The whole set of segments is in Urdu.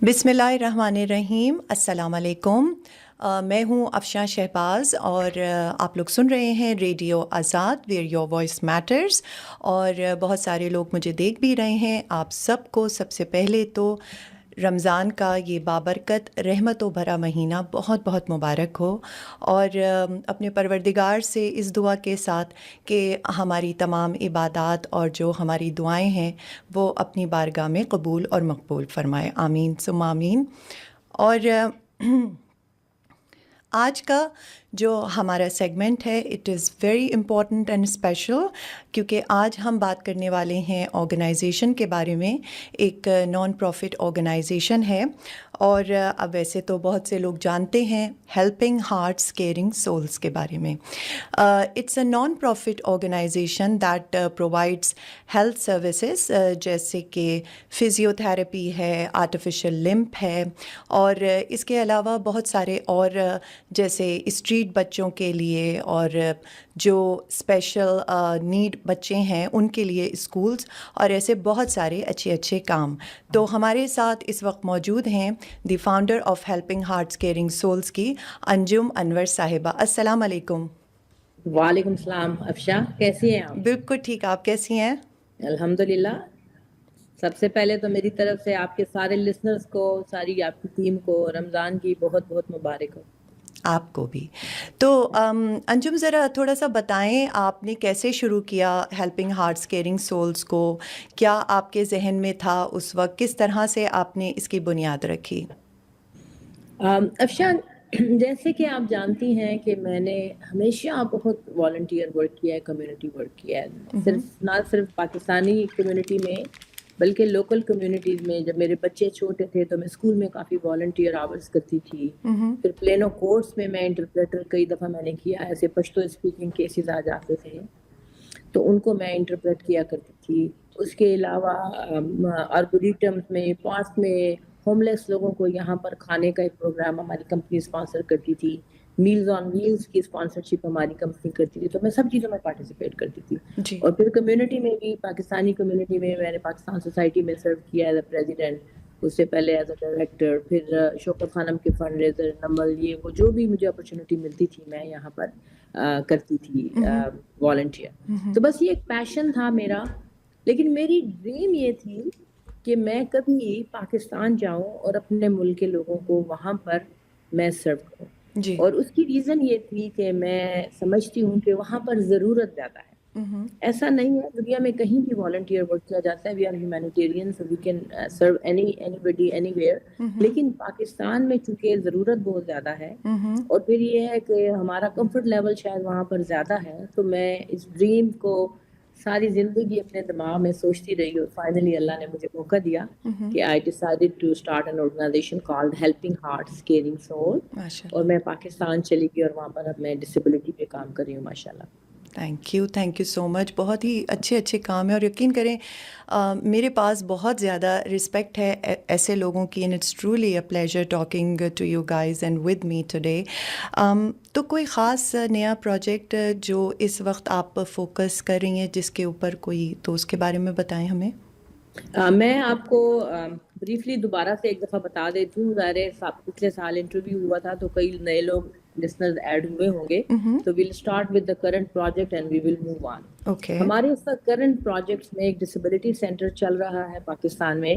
بسم اللہ الرحمن الرحیم. السلام علیکم. میں ہوں افشاں شہباز اور آپ لوگ سن رہے ہیں radio Azad where your voice matters. اور بہت سارے لوگ مجھے دیکھ بھی رہے ہیں. آپ سب کو سب سے پہلے تو رمضان کا یہ بابرکت رحمت و بھرا مہینہ بہت بہت مبارک ہو، اور اپنے پروردگار سے اس دعا کے ساتھ کہ ہماری تمام عبادات اور جو ہماری دعائیں ہیں وہ اپنی بارگاہ میں قبول اور مقبول فرمائے. آمین ثم آمین. اور آج کا جو ہمارا سیگمنٹ ہے it is very important and special, کیونکہ آج ہم بات کرنے والے ہیں آرگنائزیشن کے بارے میں. ایک نان پروفٹ آرگنائزیشن ہے، اور اب ویسے تو بہت سے لوگ جانتے ہیں ہیلپنگ ہارٹس کیئرنگ سولز کے بارے میں. It's a non profit organisation that provides health services, جیسے کہ فزیو تھراپی ہے، آرٹیفیشل لمپ ہے، اور اس کے علاوہ بہت سارے اور جیسے اسٹریٹ بچوں کے لیے اور جو اسپیشل نیڈ بچے ہیں ان کے لیے اسکولز، اور ایسے بہت سارے اچھے اچھے کام. تو ہمارے ساتھ اس وقت موجود ہیں the founder of helping hearts caring souls کی انجم انور صاحبہ. السلام علیکم. وعلیکم السلام. افشا کیسی ہیں آپ؟ بالکل ٹھیک. آپ کیسی ہیں؟ الحمدللہ. سب سے پہلے تو میری طرف سے آپ کے سارے لسنرز کو، ساری آپ کی ٹیم کو رمضان کی بہت بہت مبارک ہو. آپ کو بھی. تو انجم ذرا تھوڑا سا بتائیں آپ نے کیسے شروع کیا ہیلپنگ ہارٹس کیئرنگ سولز کو؟ کیا آپ کے ذہن میں تھا اس وقت؟ کس طرح سے آپ نے اس کی بنیاد رکھی؟ افشان، جیسے کہ آپ جانتی ہیں کہ میں نے ہمیشہ بہت والنٹیئر ورک کیا ہے، کمیونٹی ورک کیا ہے. نہ صرف پاکستانی کمیونٹی میں بلکہ لوکل کمیونٹیز میں. جب میرے بچے چھوٹے تھے تو میں اسکول میں کافی والنٹیئر آورس کرتی تھی. پھر پلینو کورس میں انٹرپریٹر کئی دفعہ میں نے کیا. ایسے پشتو اسپیکنگ کیسز آ جاتے تھے تو ان کو میں انٹرپریٹ کیا کرتی تھی. اس کے علاوہ آربوریٹمس میں، پارک میں ہوم لیس لوگوں کو یہاں پر کھانے کا ایک پروگرام ہماری کمپنی اسپانسر کرتی تھی. میلز آن ویلز کی اسپانسرشپ ہماری کمپنی کرتی تھی. تو میں سب چیزوں میں پارٹیسپیٹ کرتی تھی. جی. اور پھر کمیونٹی میں بھی، پاکستانی کمیونٹی میں نے پاکستان سوسائٹی میں سرو کیا ایز اے پریزیڈنٹ، اس سے پہلے ایز اے ڈائریکٹر، پھر شوکت خانم کے فنڈ ریزر نمبر، یہ وہ جو بھی مجھے اپرچونیٹی ملتی تھی میں یہاں پر کرتی تھی والنٹیئر. تو بس یہ ایک پیشن تھا میرا. لیکن میری ڈریم یہ تھی کہ میں کبھی پاکستان جاؤں اور اپنے ملک کے لوگوں کو وہاں پر میں سرو کروں. جی. اور اس کی ریزن یہ تھی کہ میں سمجھتی ہوں کہ وہاں پر ضرورت زیادہ ہے. ایسا نہیں ہے دنیا میں کہیں بھی والنٹیئر ورک کیا جاتا ہے. We are humanitarians, we can serve anybody anywhere. لیکن پاکستان میں چونکہ ضرورت بہت زیادہ ہے، اور پھر یہ ہے کہ ہمارا کمفرٹ لیول شاید وہاں پر زیادہ ہے. تو میں اس ڈریم کو ساری زندگی اپنے دماغ میں سوچتی رہی، اور فائنلی اللہ نے مجھے موقع دیا کہ I decided to start an organisation called Helping hearts Caring Soul. اور میں پاکستان چلی گئی اور وہاں پر اب میں ڈسیبلٹی پہ کام کر رہی ہوں ماشاء اللہ. تھینک یو سو مچ. بہت ہی اچھے کام ہیں، اور یقین کریں میرے پاس بہت زیادہ رسپیکٹ ہے ایسے لوگوں کی. And it's truly a pleasure talking to you guys and with me today. تو کوئی خاص نیا پروجیکٹ جو اس وقت آپ فوکس کر رہی ہیں جس کے اوپر کوئی، تو اس کے بارے میں بتائیں ہمیں. میں آپ کو بریفلی دوبارہ سے ایک دفعہ بتا دیتی ہوں. ظاہر پچھلے سال انٹرویو ہوا تھا تو کئی نئے لوگ لسنرز ایڈ ہوئے ہوں گے. تو we'll start with the current project and we will move on. ہمارے اس وقت کرنٹ پروجیکٹس میں ایک ڈسیبلٹی سینٹر چل رہا ہے پاکستان میں،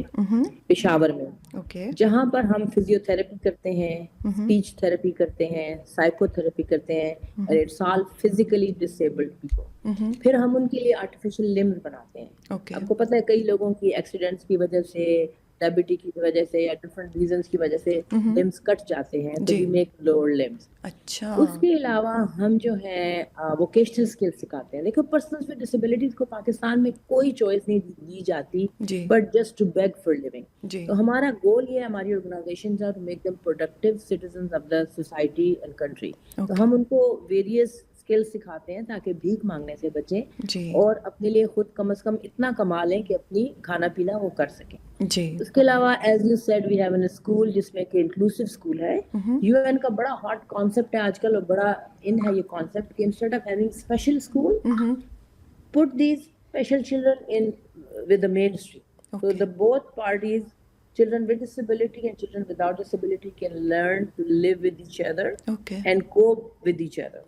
پشاور میں، جہاں پر ہم فزیو تھراپی کرتے ہیں، اسپیچ تھراپی کرتے ہیں، سائیکو تھراپی کرتے ہیں، اور it's all physically disabled people. پھر ہم ان کے لیے آرٹیفیشل لمز بناتے ہیں. آپ کو پتہ ہے کئی لوگوں کی ایکسیڈنٹس کی وجہ سے، ڈائبٹی کی وجہ سے، یا ڈفرنٹ ریزنس کی وجہ سے لمز کٹ جاتے ہیں، تو وی میک لوور لمز. اچھا. اس کے علاوہ ہم جو ہے ووکیشنل اسکل سکھاتے ہیں. دیکھو پرسنس ود ڈسیبلٹیز کو پاکستان میں کوئی چوائس نہیں دی جاتی but just to beg for living. تو ہمارا گول یہ ہے، ہماری organisation to make them productive citizens of the society and country. تو ہم ان کو ویریس اسکل سکھاتے ہیں تاکہ بھیک مانگنے سے بچیں اور اپنے لیے خود کم از کم اتنا کما لیں کہ اپنی کھانا پینا وہ کر سکیں. اس کے علاوہ as you said we have an school جس میں کہ انکلوسیو اسکول ہے. یو این کا بڑا ہاٹ کانسیپٹ ہے آج کل، اور بڑا ان ہے یہ کانسیپٹ کہ instead of having special school, put these special children in with the mainstream. So the both parties, children with disability and children without disability can learn to live with each other Okay. and cope with each other.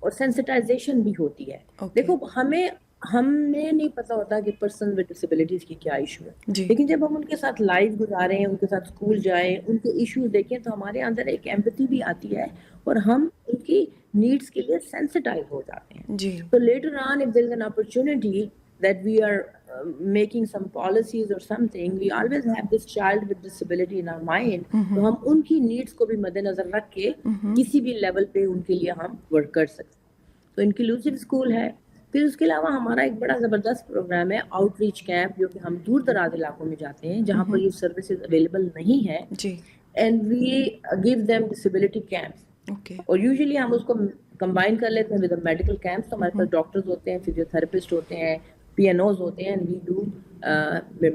اور sensitization بھی ہوتی ہے. Okay. دیکھو ہمیں نہیں پتا ہوتا کہ پرسن ود ڈسیبلٹیز کی کیا ایشو ہے, جی. لیکن جب ہم ان کے ساتھ لائف گزاریں, ان کے ساتھ اسکول جائیں, ان کے ایشوز دیکھیں, تو ہمارے اندر ایک ایمپتھی بھی آتی ہے اور ہم ان کی نیڈس کے لیے سینسٹائز ہو جاتے ہیں. جی. تو later on if there is an opportunity that we are making some policies or something, we always have this child with disability in our mind. تو ہم ان کی نیڈس کو بھی مد نظر رکھ کے کسی بھی لیول پہ ان کے لیے ہم ورک کر سکتے ہیں. تو انکلوسیو اسکول ہے. پھر اس کے علاوہ ہمارا ایک بڑا زبردست پروگرام ہے آؤٹ ریچ کیمپ, جو کہ ہم دور دراز علاقوں میں جاتے ہیں جہاں پر یہ سروسز اویلیبل نہیں ہے. جی. And we give them disability camps. Okay. اور یوزلی ہم اس کو کمبائن کر لیتے ہیں ود میڈیکل کیمپس. تو ہمارے پاس ڈاکٹرز ہوتے ہیں, فزیو تھراپسٹ ہوتے ہیں, پی این اوز ہوتے ہیں, and we do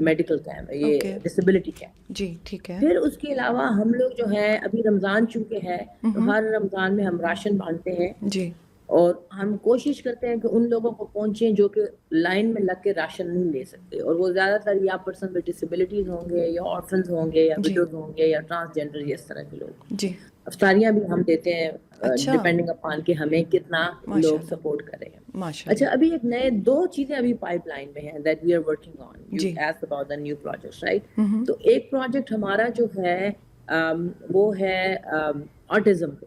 medical camp, یہ ڈسیبلٹی کیمپ. جی ٹھیک ہے. پھر اس کے علاوہ ہم لوگ جو ہے, ابھی رمضان چونکہ ہے تو ہر رمضان میں ہم راشن بانٹتے ہیں. جی. اور ہم کوشش کرتے ہیں کہ ان لوگوں کو پہنچیں جو کہ لائن میں لگ کے راشن نہیں لے سکتے, اور وہ زیادہ تر یا پرسن ود ڈسیبلٹیز ہوں گے, یا آرفنز ہوں گے, یا وڈوز ہوں گے, یا ٹرانسجینڈر, اس طرح کے لوگ. جی. افطاریاں بھی ہم دیتے ہیں ڈپینڈنگ اپان کہ ہمیں کتنا لوگ سپورٹ کریں. اچھا, ابھی ایک نئے 2 چیزیں ابھی پائپ لائن میں ہیں that we are working on. You asked about the new projects, right? تو ایک پروجیکٹ ہمارا جو ہے وہ ہے آٹزم پہ.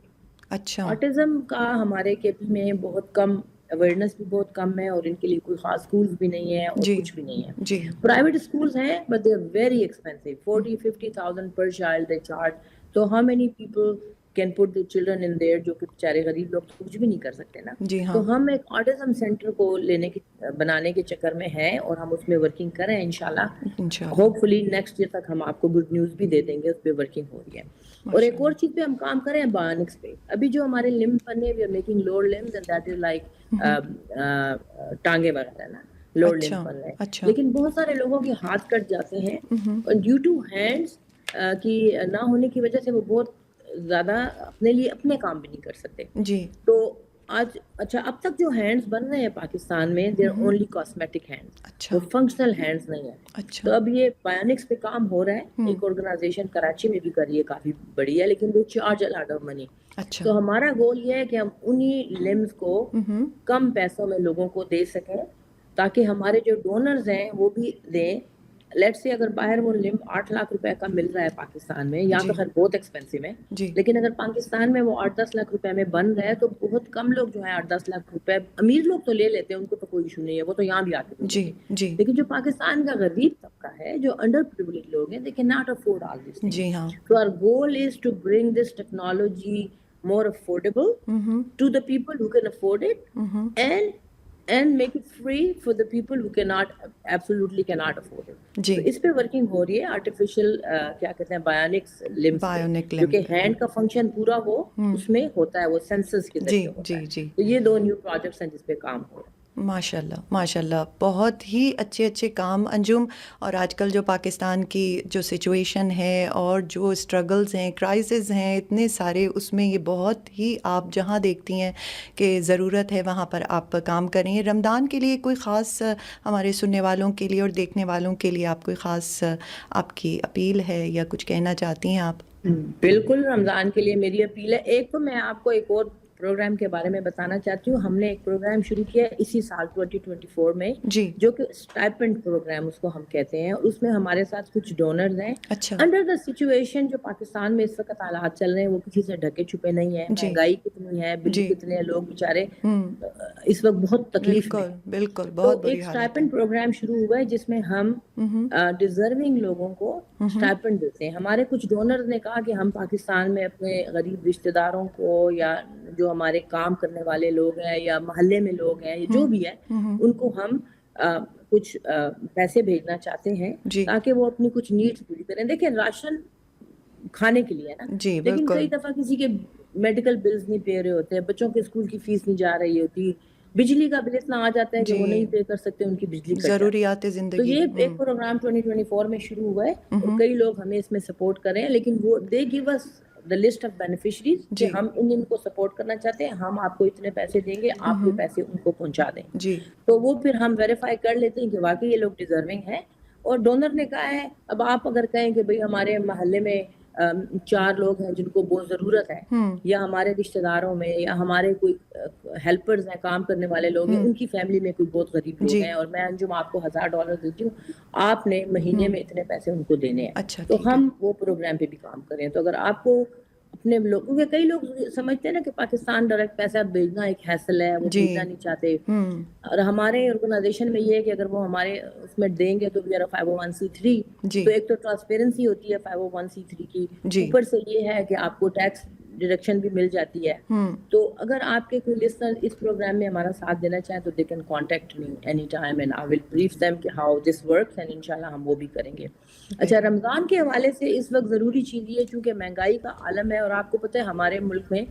اچھا. آٹزم کا ہمارے کے پی میں بہت کم اویئرنیس بھی بہت کم ہے, اور ان کے لیے کوئی خاص اسکولز بھی نہیں ہے اور کچھ بھی نہیں ہے. جی. پرائیویٹ اسکولز ہیں but they are very expensive, 40-50,000 per child they charge. تو how many people can put the children in there, جو کہ بیچارے غریب لوگ کچھ بھی نہیں کر سکتے نا. جی ہاں. تو ہم ایک آٹزم سینٹر کو بنانے کے چکر میں ہیں, اور ہم اس میں ورکنگ کر رہے ہیں. انشاءاللہ ہوپ فلی نیکسٹ ایئر تک ہم آپ کو گڈ نیوز بھی دے دیں گے, اس پہ ورکنگ ہو رہی ہے. اور ایک اور چیز پہ ہم کام کر رہے ہیں, بایونکس پہ. ابھی جو ہمارے لمب بنے, we are making lower limbs, and that is like ٹانگے وغیرہ نا, لوور لمب بن رہے ہیں. لیکن بہت سارے لوگوں کے ہاتھ کٹ جاتے ہیں, اور ڈیو ٹو ہینڈس کی نہ ہونے کی وجہ سے وہ بہت زیادہ اپنے لیے اپنے کام بھی نہیں کر سکتے. جی. تو آج اچھا, اب تک جو ہینڈز بن رہے ہیں پاکستان میں, they are only cosmetic hands. اچھا. وہ فنکشنل ہینڈز نہیں ہیں. اچھا. تو اب یہ بایونکس پہ کام ہو رہا ہے. ایک آرگنائزیشن کراچی میں بھی کر رہی ہے, کافی بڑی ہے, لیکن وہ charge a lot of money. اچھا. تو ہمارا گول یہ ہے کہ ہم انہی لمبس کو کم پیسوں میں لوگوں کو دے سکیں, تاکہ ہمارے جو ڈونرز ہیں وہ بھی دیں. لیٹ سے اگر باہر وہ لمب 8 لاکھ روپے کا مل رہا ہے پاکستان میں, یا تو خیر بہت ایکسپینسو ہے, لیکن اگر پاکستان میں وہ 8-10 لاکھ روپے میں بن رہا ہے, تو بہت کم لوگ جو ہیں 8-10 لاکھ روپے, امیر لوگ تو لے لیتے ہیں, ان کو تو کوئی ایشو نہیں ہے, وہ تو یہاں بھی آتے ہیں. جی. لیکن جو پاکستان کا غریب طبقہ ہے, جو انڈر پریویلیج لوگ ہیں, they cannot afford all these things. جی ہاں. So our goal is to bring this technology more affordable to the people who can afford it, and make it free for the people who absolutely cannot afford it. جی. تو اس پہ ورکنگ ہو رہی ہے. آرٹیفیشیل کیا کہتے ہیں, بایونکس لمب, جو کہ ہینڈ کا فنکشن پورا ہو, اس میں ہوتا ہے, وہ سینسرز کے ذریعے ہوتا ہے. جی. تو یہ 2 نیو پروجیکٹس ہیں جس پہ کام ہو رہا ہے. ماشاء اللہ ماشاء اللہ, بہت ہی اچھے کام انجم. اور آج کل جو پاکستان کی جو سچویشن ہے اور جو اسٹرگلز ہیں, کرائسز ہیں اتنے سارے, اس میں یہ بہت ہی آپ جہاں دیکھتی ہیں کہ ضرورت ہے وہاں پر آپ کام کر رہی ہیں. رمضان کے لیے کوئی خاص ہمارے سننے والوں کے لیے اور دیکھنے والوں کے لیے آپ کوئی خاص آپ کی اپیل ہے یا کچھ کہنا چاہتی ہیں آپ؟ بالکل, رمضان کے لیے میری اپیل ہے. ایک تو میں آپ کو ایک اور پروگرام کے بارے میں بتانا چاہتی ہوں. ہم نے ایک پروگرام شروع کیا اسی سال 2024 میں, جو کہ اسٹائپنڈ پروگرام اس کو ہم کہتے ہیں, اور اس میں ہمارے ساتھ کچھ ڈونرز ہیں. انڈر دا سچویشن جو پاکستان میں اس وقت حالات چل رہے ہیں, وہ کسی سے ڈھکے چھپے نہیں ہیں. مہنگائی کتنی ہے, بل کتنے, لوگ بیچارے اس وقت بہت تکلیف میں. بالکل. تو ایک اسٹائپنڈ پروگرام شروع ہوا ہے جس میں ہم ڈیزرونگ لوگوں کو اسٹائپنڈ دیتے ہیں. ہمارے کچھ ڈونرز نے کہا کہ ہم پاکستان میں اپنے غریب رشتہ داروں کو, یا جو ہمارے کام کرنے والے لوگ ہیں, یا محلے میں لوگ ہیں, جو بھی ہے, ان کو ہم کچھ پیسے بھیجنا چاہتے ہیں, تاکہ وہ اپنی کچھ نیڈس پوری کریں. دیکھیں, راشن کھانے کے لیے ہے نا, لیکن کئی دفعہ کسی کے میڈیکل بلز نہیں پے رہے ہوتے, بچوں کے اسکول کی فیس نہیں جا رہی ہوتی, بجلی کا بل اتنا آ جاتا ہے کہ وہ نہیں پے کر سکتے, ان کی بجلی کٹ ضروریات زندگی. تو یہ ایک پروگرام 2024 میں شروع ہوا ہے, اور کئی لوگ ہمیں اس میں سپورٹ کر رہے ہیں. لیکن وہ they gave us the list of beneficiaries کہ ہم ان کو سپورٹ کرنا چاہتے ہیں, ہم آپ کو اتنے پیسے دیں گے, آپ یہ پیسے ان کو پہنچا دیں. تو وہ پھر ہم ویریفائی کر لیتے ہیں کہ واقعی یہ لوگ ڈیزرونگ ہیں, اور ڈونر نے کہا ہے اب آپ اگر کہیں کہ بھئی ہمارے محلے میں 4 لوگ ہیں جن کو بہت ضرورت ہے, یا ہمارے رشتہ داروں میں یا ہمارے کوئی ہیلپرز ہیں, کام کرنے والے لوگ ہیں, ان کی فیملی میں کوئی بہت غریب لوگ ہیں, اور میں انجم آپ کو $1000 دیتی ہوں, آپ نے مہینے میں اتنے پیسے ان کو دینے ہیں. اچھا تو ہم وہ پروگرام پہ بھی کام کریں. تو اگر آپ کو اپنے لوگوں کے, کئی لوگ سمجھتے ہیں نا کہ پاکستان ڈائریکٹ پیسہ بھیجنا ایک ہیسل ہے, وہ بھیجنا نہیں چاہتے, اور ہمارے آرگنائزیشن میں یہ ہے کہ اگر وہ ہمارے اس میں دیں گے تو وی آر 501c3, تو ایک تو ٹرانسپیرنسی ہوتی ہے 501c3 کی, اوپر سے یہ ہے کہ آپ کو ٹیکس ڈیڈکشن بھی مل جاتی ہے. تو اگر آپ کے کوئی لسنر اس پروگرام میں ہمارا ساتھ دینا چاہیں تو they can contact me any time and I will brief them کہ ہاؤ دس ورکس, اینڈ انشاءاللہ ہم وہ بھی کریں گے. اچھا, رمضان کے حوالے سے اس وقت ضروری چیز یہ ہے چونکہ مہنگائی کا عالم ہے, اور آپ کو پتہ ہے ہمارے ملک میں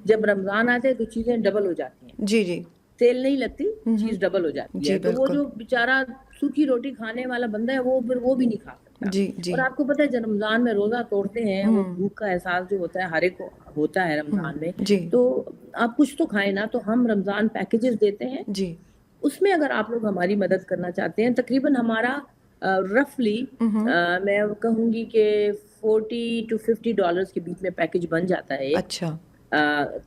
جب رمضان آتے ہیں تو چیزیں ڈبل ہو جاتی ہیں. جی سیل نہیں لگتی, چیز ڈبل ہو جاتی ہے. تو وہ جو بیچارہ سوکھی روٹی کھانے والا بندہ ہے وہ پھر وہ بھی نہیں کھا سکتا. اور آپ کو پتہ ہے جب رمضان میں روزہ توڑتے ہیں, وہ بھوک کا احساس جو ہوتا ہے ہر ایک کو ہوتا ہے رمضان میں, تو آپ کچھ تو کھائیں نا. تو ہم رمضان پیکیجز دیتے ہیں, اس میں اگر آپ لوگ ہماری مدد کرنا چاہتے ہیں, تقریباً ہمارا رفلی میں کہوں گی کہ $40 to $50 کے بیچ میں پیکیج بن جاتا ہے. اچھا,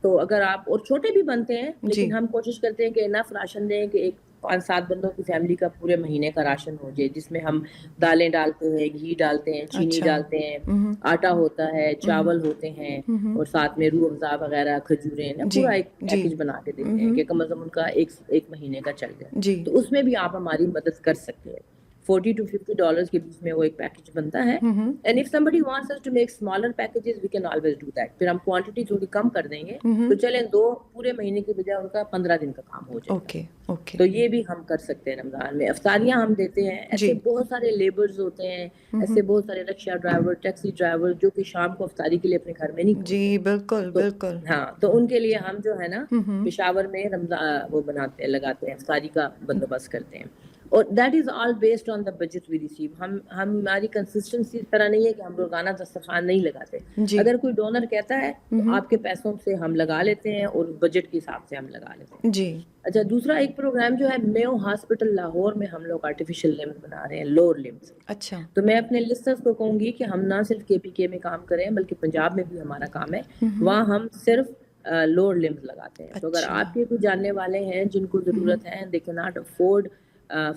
تو اگر آپ, اور چھوٹے بھی بنتے ہیں, لیکن ہم کوشش کرتے ہیں کہ انف راشن دیں کہ 5-7 بندوں کی فیملی کا پورے مہینے کا راشن ہو جائے, جس میں ہم دالیں ڈالتے ہیں, گھی ڈالتے ہیں, چینی ڈالتے ہیں, آٹا ہوتا ہے, چاول ہوتے ہیں, اور ساتھ میں روح افزا وغیرہ, کھجوریں, پورا ایک پیکیج بنا کے دیتے ہیں کہ کم از کم ان کا ایک مہینے کا چل جائے. تو اس میں بھی آپ ہماری مدد کر سکتے ہیں. $40 to $50 کے بیچ میں وہ ایک پیکیج بنتا ہے. And if somebody wants us to make smaller packages we can always do that. پھر ہم کوانٹٹی تھوڑی کم کر دیں گے, تو چلیں 2 پورے مہینے کی بجائے ان کا 15 دن کا کام ہو جائے گا. تو یہ بھی ہم کر سکتے ہیں. رمضان میں افطاریاں ہم دیتے ہیں. ایسے بہت سارے لیبرز ہوتے ہیں, ایسے بہت سارے رکشہ ڈرائیور, ٹیکسی ڈرائیور جو کہ شام کو افطاری کے لیے اپنے گھر میں نہیں. جی بالکل بالکل. ہاں, تو ان کے لیے ہم جو ہے نا پشاور میں رمضان وہ بناتے ہیں, لگاتے ہیں, افطاری کا بندوبست کرتے ہیں. اور that is all based on the budget we receive. ہماری کنسسٹنسی اس طرح نہیں ہے کہ ہم روزانہ دسترخوان نہیں لگاتے. اگر کوئی ڈونر کہتا ہے تو آپ کے پیسوں سے ہم لگا لیتے ہیں, اور بجٹ کے حساب سے ہم لگا لیتے ہیں. اچھا, دوسرا ایک پروگرام جو ہے میو ہاسپٹل لاہور میں ہم لوگ آرٹیفیشیل لمب بنا رہے ہیں, لوور لمبس. اچھا, تو میں اپنے لسنرز کو کہوں گی کہ ہم نہ صرف KPK میں کام کریں بلکہ پنجاب میں بھی ہمارا کام ہے. وہاں ہم صرف لوور لمبس لگاتے ہیں. تو اگر آپ کے کوئی جاننے والے ہیں جن کو ضرورت ہے, they cannot afford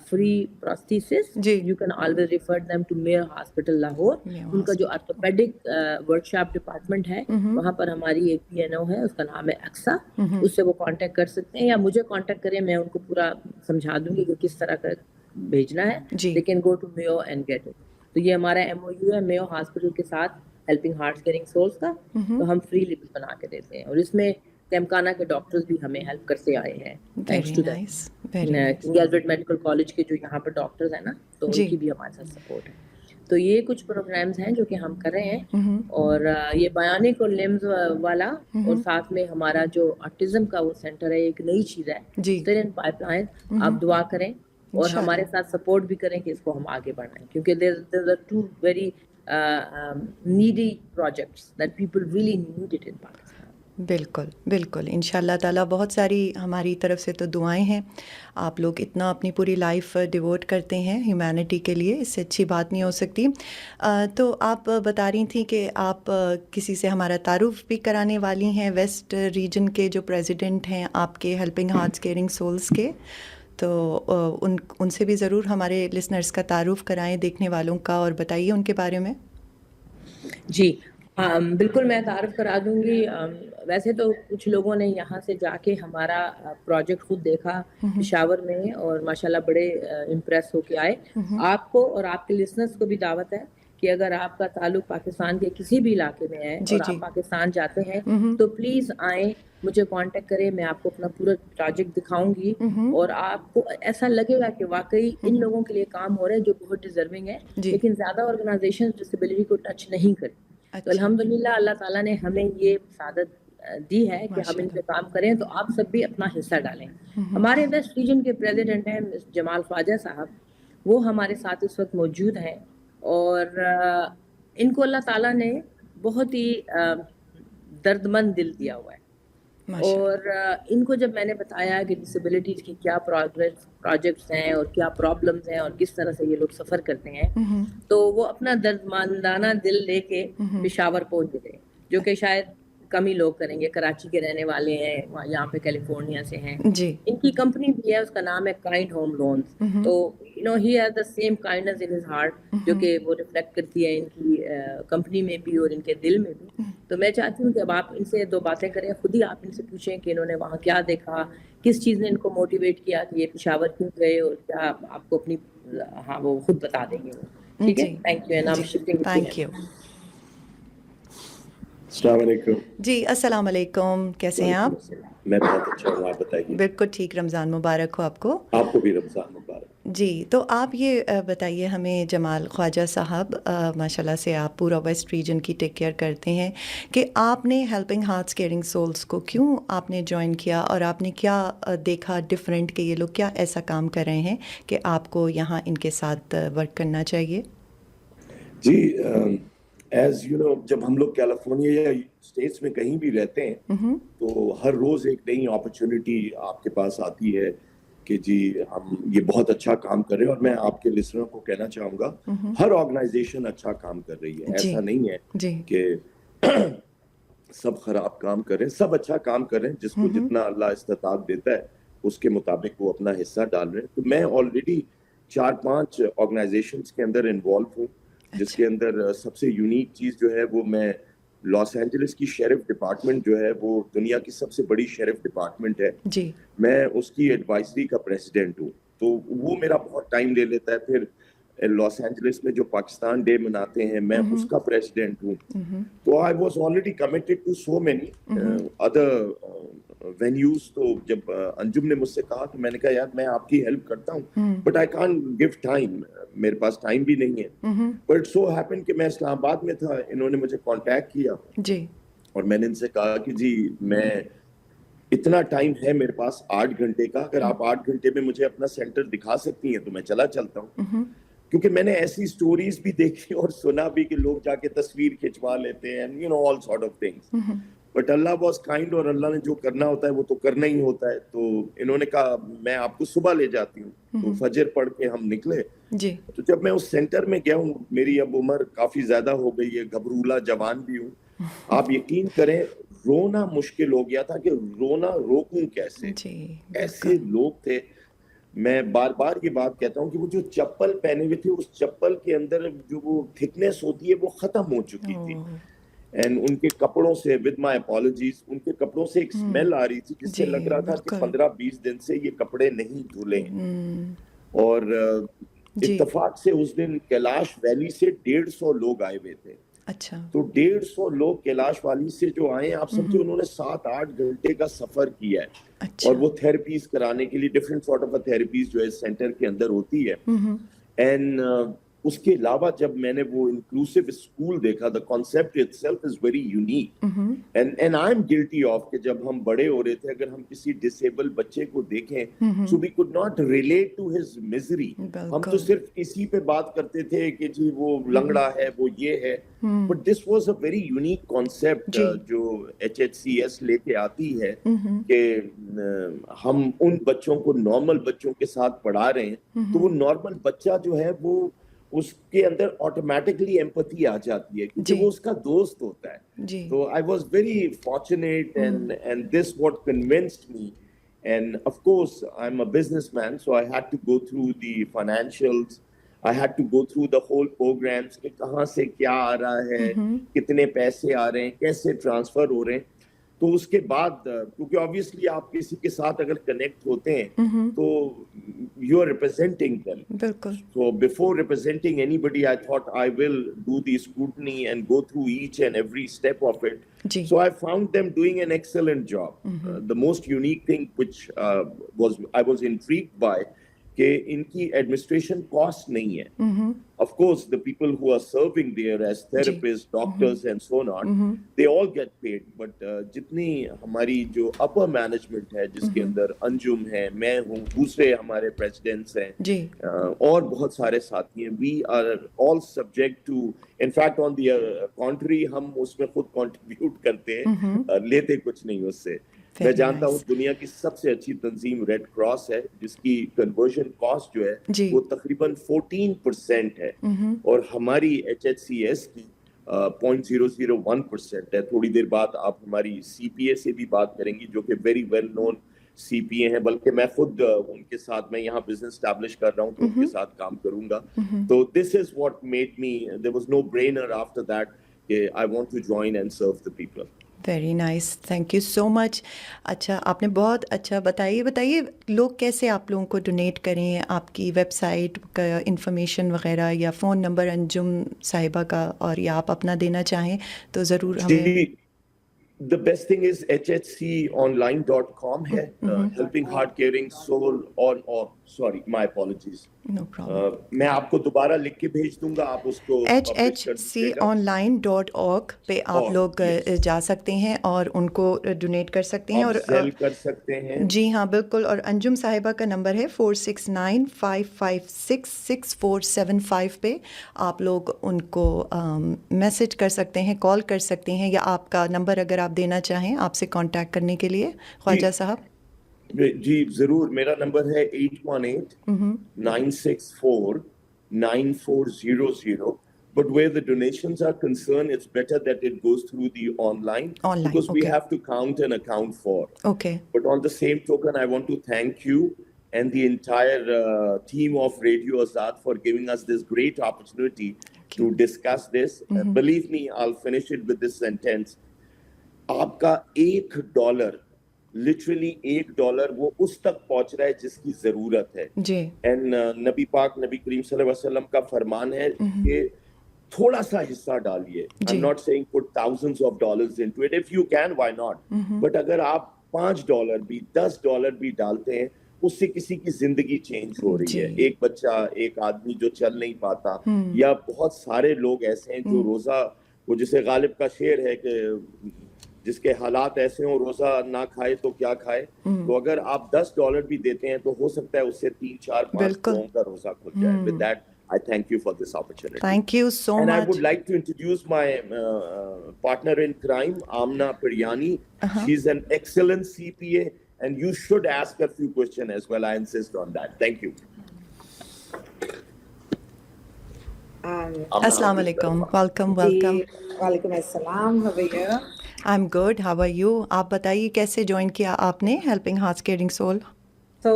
free prosthesis, you can always refer them to Mayo Hospital Lahore. ان کا جو آرتھوپیڈک ورکشاپ ڈپارٹمنٹ ہے وہاں پر ہماری ایک PNO ہے, اس کا نام ہے اکسا. اس سے وہ کانٹیکٹ کر سکتے ہیں, یا مجھے کانٹیکٹ کریں, میں ان کو پورا سمجھا دوں گی کہ کس طرح کا بھیجنا ہے. they can go to Mayo and get it. تو یہ ہمارا MOU ہے میو ہاسپٹل کے ساتھ, ہیلپنگ ہارٹس کیئرنگ سولز کا. تو ہم فری لبس بنا کے دیتے ہیں, اور اس میں تمکانہ کے ڈاکٹرز بھی ہمیں ہیلپ کرتے آئے ہیں. Thanks to king Albert medical college کے جو یہاں پر ڈاکٹرز ہیں نا, تو ان کی بھی ہمارے ساتھ سپورٹ ہے. تو یہ کچھ پروگرامز ہیں جو کہ ہم کر رہے ہیں. اور یہ بیانک اور لمز والا, اور ساتھ میں ہمارا جو آٹزم کا وہ سینٹر ہے, ایک نئی چیز ہے, اسٹل ان پائپ لائن. آپ دعا کریں اور ہمارے ساتھ سپورٹ بھی کریں کہ اس کو ہم آگے بڑھائیں, کیونکہ there are 2 very needy projects that people really need it in Pakistan. بالکل بالکل, انشاءاللہ تعالیٰ. بہت ساری ہماری طرف سے تو دعائیں ہیں. آپ لوگ اتنا اپنی پوری لائف ڈیووٹ کرتے ہیں ہیومینٹی کے لیے, اس سے اچھی بات نہیں ہو سکتی. تو آپ بتا رہی تھیں کہ آپ کسی سے ہمارا تعارف بھی کرانے والی ہیں, ویسٹ ریجن کے جو پریزیڈنٹ ہیں آپ کے ہیلپنگ ہارٹس کیئرنگ سولز کے. تو ان سے بھی ضرور ہمارے لسنرز کا تعارف کرائیں, دیکھنے والوں کا, اور بتائیے ان کے بارے میں. جی بالکل, میں تعارف کرا دوں گی. ویسے تو کچھ لوگوں نے یہاں سے جا کے ہمارا پروجیکٹ خود دیکھا پشاور میں, اور ماشاءاللہ بڑے امپریس ہو کے آئے. آپ کو اور آپ کے لسنرز کو بھی دعوت ہے کہ اگر آپ کا تعلق پاکستان کے کسی بھی علاقے میں ہے اور آپ پاکستان جاتے ہیں تو پلیز آئیں, مجھے کانٹیکٹ کریں. میں آپ کو اپنا پورا پروجیکٹ دکھاؤں گی, اور آپ کو ایسا لگے گا کہ واقعی ان لوگوں کے لیے کام ہو رہا ہے جو بہت ڈیزرونگ ہے, لیکن زیادہ آرگنائزیشن ڈسیبلٹی کو ٹچ نہیں کرتی. تو الحمدللہ اللہ تعالیٰ نے ہمیں یہ سعادت دی ہے کہ ہم ان پہ کام کریں. تو آپ سب بھی اپنا حصہ ڈالیں. ہمارے ویسٹ ریجن کے پریزیڈنٹ ہیں جمال خواجہ صاحب, وہ ہمارے ساتھ اس وقت موجود ہیں, اور ان کو اللہ تعالیٰ نے بہت ہی دردمند دل دیا ہوا ہے. اور ان کو جب میں نے بتایا کہ ڈسیبلٹیز کی کیا پروجیکٹس ہیں اور کیا پرابلمس ہیں اور کس طرح سے یہ لوگ سفر کرتے ہیں, تو وہ اپنا درد ماندانہ دل لے کے پشاور پہنچ گئے, جو کہ شاید کم ہی لوگ کریں گے. کراچی کے رہنے والے ہیں, یہاں پہ کیلیفورنیا سے ہیں. جی ان کی کمپنی بھی ہے, اس کا نام ہے کائنڈ ہوم لونز. تو you know he has the same kindness in his heart, جو کہ وہ ریفلیکٹ کرتی ہے ان کی کمپنی میں بھی اور ان کے دل میں بھی. تو میں چاہتی ہوں کہ اب آپ ان سے دو باتیں کریں, خود ہی آپ ان سے پوچھیں کہ انہوں نے وہاں کیا دیکھا, کس چیز نے ان کو موٹیویٹ کیا کہ یہ پشاور کیوں گئے, اور کیا آپ کو اپنی ہاں وہ خود بتا دیں گے وہ. ٹھیک ہے, thank you. And I am shifting. Thank you. السلام علیکم. جی السلام علیکم, کیسے ہیں آپ؟ میں بہت اچھا ہوں, آپ بتائیے. بالکل ٹھیک, رمضان مبارک ہو آپ کو. آپ کو بھی رمضان مبارک. جی تو آپ یہ بتائیے ہمیں, جمال خواجہ صاحب, ماشاءاللہ سے آپ پورا ویسٹ ریجن کی ٹیک کیئر کرتے ہیں, کہ آپ نے ہیلپنگ ہارٹس کیئرنگ سولز کو کیوں آپ نے جوائن کیا, اور آپ نے کیا دیکھا ڈفرینٹ کہ یہ لوگ کیا ایسا کام کر رہے ہیں کہ آپ کو یہاں ان کے ساتھ ورک کرنا چاہیے؟ جی ایز یو نو, جب ہم لوگ کیلیفورنیا یا اسٹیٹس میں کہیں بھی رہتے ہیں تو ہر روز ایک نئی اپرچونٹی آپ کے پاس آتی ہے کہ جی ہم یہ بہت اچھا کام کر رہے ہیں. اور میں آپ کے لسنروں کو کہنا چاہوں گا, ہر آرگنائزیشن اچھا کام کر رہی ہے. ایسا نہیں ہے کہ سب خراب کام کر رہے ہیں, سب اچھا کام کر رہے ہیں. جس کو جتنا اللہ استطاعت دیتا ہے اس کے مطابق وہ اپنا حصہ ڈال رہے ہیں. تو میں آلریڈی 4-5 آرگنائزیشنز کے اندر انوالو ہوں, جس کے اندر سب سے یونیک چیز جو ہے وہ میں لاس اینجلس کی شیرف ڈپارٹمنٹ جو ہے وہ دنیا کی سب سے بڑی شیرف ڈپارٹمنٹ ہے. جی میں اس کی ایڈوائزری کا پریزیڈنٹ ہوں. تو وہ میرا بہت ٹائم لے لیتا ہے. پھر لاس اینجلس میں جو پاکستان ڈے مناتے ہیں میں اس کا پریزیڈنٹ ہوں. تو I was already committed to so many other venues. تو جب انجم نے مجھ سے کہا تو میں نے کہا یار میں آپ کی ہیلپ کرتا ہوں, but I can't give time, میرے پاس ٹائم بھی نہیں ہے. بٹ سو ہیپن کہ میں اسلام آباد میں تھا, انہوں نے مجھے کانٹیکٹ کیا جی, اور میں نے ان سے کہا کہ جی میں اتنا ٹائم ہے میرے پاس 8 گھنٹے کا, اگر آپ 8 گھنٹے میں مجھے اپنا سینٹر دکھا سکتی ہیں تو میں چلا چلتا ہوں. کیونکہ میں نے ایسی سٹوریز بھی دیکھی اور سنا بھی کہ لوگ جا کے تصویر کھنچوا لیتے ہیں, you know all sort of things. But Allah was kind, اور اللہ نے جو کرنا ہوتا ہے وہ تو کرنا ہی ہوتا ہے. تو انہوں نے کہا میں آپ کو صبح لے جاتی ہوں. تو فجر پڑھ کے ہم نکلے. تو جب میں اس سینٹر میں گیا ہوں, میری اب عمر کافی زیادہ ہو گئی ہے, گھبرولا جوان بھی ہوں, آپ یقین کریں رونا مشکل ہو گیا تھا کہ رونا روکوں کیسے. ایسے لوگ تھے. میں بار بار یہ بات کہتا ہوں کہ وہ جو چپل پہنے ہوئے تھے, اس چپل کے اندر جو وہ تھکنیس ہوتی ہے وہ ختم ہو چکی تھی. اینڈ ان کے کپڑوں سے, ود مائی اپالوجیز, ان کے کپڑوں سے ایک اسمیل آ رہی تھی جس سے لگ رہا تھا کہ 15-20 دن سے یہ کپڑے نہیں دھلے ہیں. اور اتفاق سے اس دن کیلاش ویلی سے 150 لوگ آئے ہوئے تھے. اچھا, تو 150 لوگ کیلاش والی سے جو آئے ہیں, آپ سمجھے انہوں نے 7-8 گھنٹے کا سفر کیا ہے. اور وہ تھیراپیز کرانے کے لیے ڈفرینٹ سارٹ آف تھیراپیز جو ہے سینٹر کے اندر ہوتی ہے. اینڈ اس کے علاوہ جب میں نے وہ انکلوسیو اسکول دیکھا, the concept itself is very unique. And I'm guilty of کہ جب ہم بڑے ہو رہے تھے, اگر ہم کسی ڈسیبل بچے کو دیکھیں, so we could not relate to his misery. ہم تو صرف اسی پہ بات کرتے تھے کہ جی وہ لنگڑا ہے, وہ یہ ہے. But this was a very unique concept جو HHCS لے کے آتی ہے کہ ہم ان بچوں کو نارمل بچوں کے ساتھ پڑھا رہے ہیں. تو وہ نارمل بچہ جو ہے وہ اس کے اندر آٹومیٹکلی ایمپتھی آ جاتی ہے کیونکہ وہ اس کا دوست ہوتا ہے. تو I was very fortunate and this what convinced me. And of course I am a business man, so I had to go through the financials, I had to go through the whole programs کہ کہاں سے کیا آ رہا ہے, کتنے پیسے آ رہے ہیں, کیسے ٹرانسفر ہو رہے ہیں. تو اس کے بعد کیونکہ obviously آپ کسی کے ساتھ اگر کنیکٹ ہوتے ہیں تو you are representing them. بالکل. So before representing anybody, I thought I will do the scrutiny and go through each and every step of it. So I found them doing an excellent job. The most unique thing which I was intrigued by کہ ان کی ایڈمنسٹریشن کاسٹ نہیں ہے. Of course, the people who are serving there as therapists, doctors and so on, they all get paid. But جتنی ہماری جو upper management ہے جس کے اندر انجم ہے, میں ہوں, دوسرے ہمارے presidents ہیں اور بہت سارے ساتھی ہیں, we are all subject to, in fact on the contrary ہم اس میں خود contribute کرتے ہیں, لیتے کچھ نہیں اس سے. میں جانتا ہوں دنیا کی سب سے اچھی تنظیم ریڈ کراس ہے جس کی کنورژن کاسٹ جو ہے وہ تقریباً 14% ہے اور ہماری HHCS کی 0.001% ہے. تھوڑی دیر بعد آپ ہماری CPA سے بھی بات کریں گی جو کہ ویری ویل نون CPA ہیں, بلکہ میں خود ان کے ساتھ میں یہاں بزنس اسٹیبلش کر رہا ہوں تو ان کے ساتھ کام کروں گا. تو this is what made me, there was no brainer after that کہ I want to join and serve the people. Very nice, thank you so much. اچھا, آپ نے بہت اچھا بتائیے لوگ کیسے آپ لوگوں کو ڈونیٹ کریں, آپ کی ویب سائٹ کا انفارمیشن وغیرہ یا فون نمبر انجم صاحبہ کا, اور یا آپ اپنا دینا چاہیں تو ضرور ہمیں. The best thing is hhconline.com ہے, Helping Heart Caring Soul sorry, my apologies. No problem. میں آپ کو دوبارہ لکھ کے بھیج دوں گا, آپ اس کو hhconline.org پہ آپ لوگ جا سکتے ہیں اور ان کو ڈونیٹ کر سکتے ہیں اور سیل کر سکتے ہیں. جی ہاں بالکل. اور انجم صاحبہ کا نمبر ہے 4695566475 پہ آپ لوگ ان کو میسج کر سکتے ہیں, کال کر سکتے ہیں, یا آپ کا نمبر اگر آپ دینا چاہیں آپ سے کانٹیکٹ کرنے کے لیے خواجہ صاحب. جی ضرور, میرا نمبر ہے 818-964-9400. But where the donations are concerned, it's better that it goes through the online because we have to count and account for. Okay. But on the same token, I want to thank you and the entire team of Radio Azad for giving us this great opportunity to discuss this. Believe me, I'll finish it with this sentence. آپ کا $1 literally $1 وہ اس تک پہنچ رہا ہے جس کی ضرورت ہے. اینڈ نبی پاک نبی کریم صلی اللہ علیہ وسلم کا فرمان ہے کہ تھوڑا سا حصہ ڈالیے. I'm not saying put thousands of dollars into it. If you can, why not? But اگر آپ $5 بھی $10 بھی ڈالتے ہیں اس سے کسی کی زندگی چینج ہو رہی ہے. ایک بچہ, ایک آدمی جو چل نہیں پاتا, یا بہت سارے لوگ ایسے ہیں جو روزہ, وہ جسے غالب کا شعر ہے کہ جس کے حالات ایسے ہوں روزہ نہ کھائے تو کیا کھائے. تو اگر آپ $10 بھی دیتے ہیں تو ہو سکتا ہے اس سے 3-4-5 لوگوں کا روزہ کھل جائے. With that, I thank you for this opportunity. Thank you so much. And I would like to introduce my partner in crime, Amna Piryani. She's an excellent CPA and you should ask her a few questions as well. I insist on that. Thank you. Assalamu alaikum. Welcome. Walaikum assalam. How are you? I'm good. How are you? آپ بتائیے کیسے جوائن کیا آپ نے Helping Heart Caring Soul? So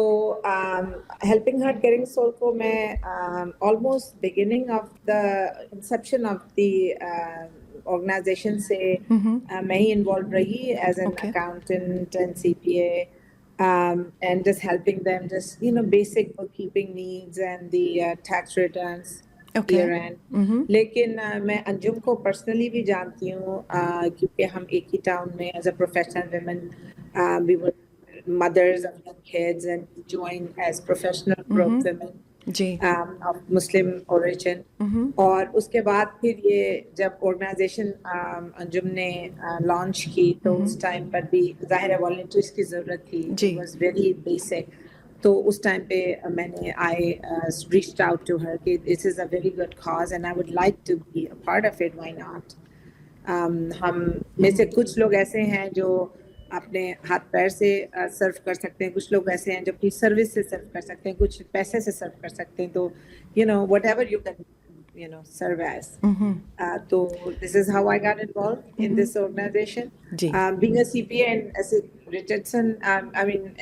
Helping Heart Caring Soul کو میں almost beginning of the inception of the organization سے میں ہی involved رہی as an accountant and CPA, and just helping them just basic bookkeeping needs and the tax returns. لیکن میں انجم کو پرسنلی بھی جانتی ہوں کیونکہ ہم ایک ہی ٹاؤن میں as a professional women we were mothers of young kids and joined as professional group women of Muslim origin. اور اس کے بعد پھر یہ جب آرگنائزیشن انجم نے لانچ کی تو اس ٹائم پر بھی ظاہر ہے والنٹیئرس کی ضرورت تھی. It was very basic. تو اس ٹائم پہ میں نے I reached out to her کہ this is a very good cause and I would like to be a part of it, why not. ہم میں سے کچھ لوگ ایسے ہیں جو اپنے ہاتھ پیر سے سرو کر سکتے ہیں, کچھ لوگ ایسے ہیں جو اپنی سروس سے سرو کر سکتے ہیں, کچھ پیسے سے سرو کر سکتے ہیں. تو whatever you can serve as. So this is how I got involved in this organization. Being a CPA and as a Richardson,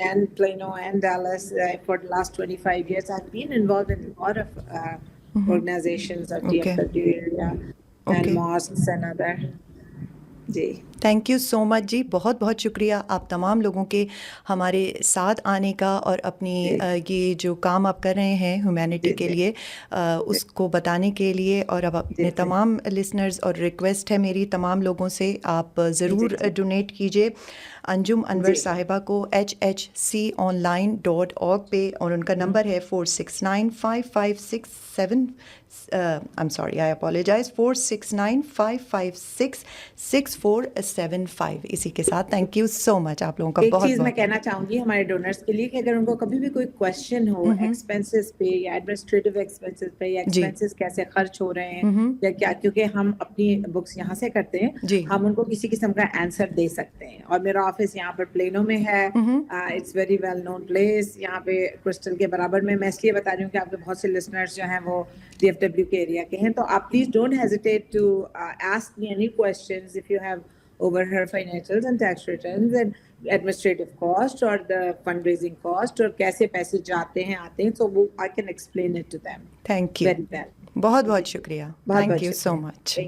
and Plano and Dallas for the last 25 years, I've been involved in a lot of organizations of DFW area and mosques and other. جی تھینک یو سو مچ جی, بہت بہت شکریہ آپ تمام لوگوں کے ہمارے ساتھ آنے کا اور اپنی یہ جو کام آپ کر رہے ہیں ہیومینٹی کے لیے اس کو بتانے کے لیے. اور اب اپنے تمام لسنرز اور ریکویسٹ ہے میری تمام لوگوں سے آپ ضرور ڈونیٹ کیجیے انجم انور صاحبہ کو hhconline.org پہ, اور ان کا نمبر ہے 4695567 I'm sorry, I apologize, 469556664 475. اسی کے ساتھ تھینک یو سو مچ آپ لوگوں کا ایک بہت چیز میں بہت. کہنا چاہوں گی ہمارے ڈونرس کے لیے کہ اگر ان کو کبھی بھی کوئی کوشچن ہو ایکسپینسز پہ یا ایڈمنسٹریٹو ایکسپینسز پہ یا ایکسپینسز کیسے خرچ ہو رہے ہیں یا کیا، کیونکہ ہم اپنی بکس یہاں سے کرتے ہیں، ہم ان کو کسی قسم کا آنسر دے سکتے ہیں. اور میرا آفس یہاں پر پلینو میں ہے. It's very well known place. یہاں پہ کرسٹل کے برابر میں اس لیے بتا رہی ہوں کہ آپ کے بہت سے لسنرز جو ہیں وہ ڈی ایف ڈبلیو کے ایریا کے ہیں. تو آپ please don't hesitate to ask me any questions if you have over her financials and tax returns and administrative cost or the fundraising cost اور کیسے پیسے جاتے ہیں آتے ہیں. So I can explain it to them thank you. very well. بہت بہت شکریہ. Thank you so much.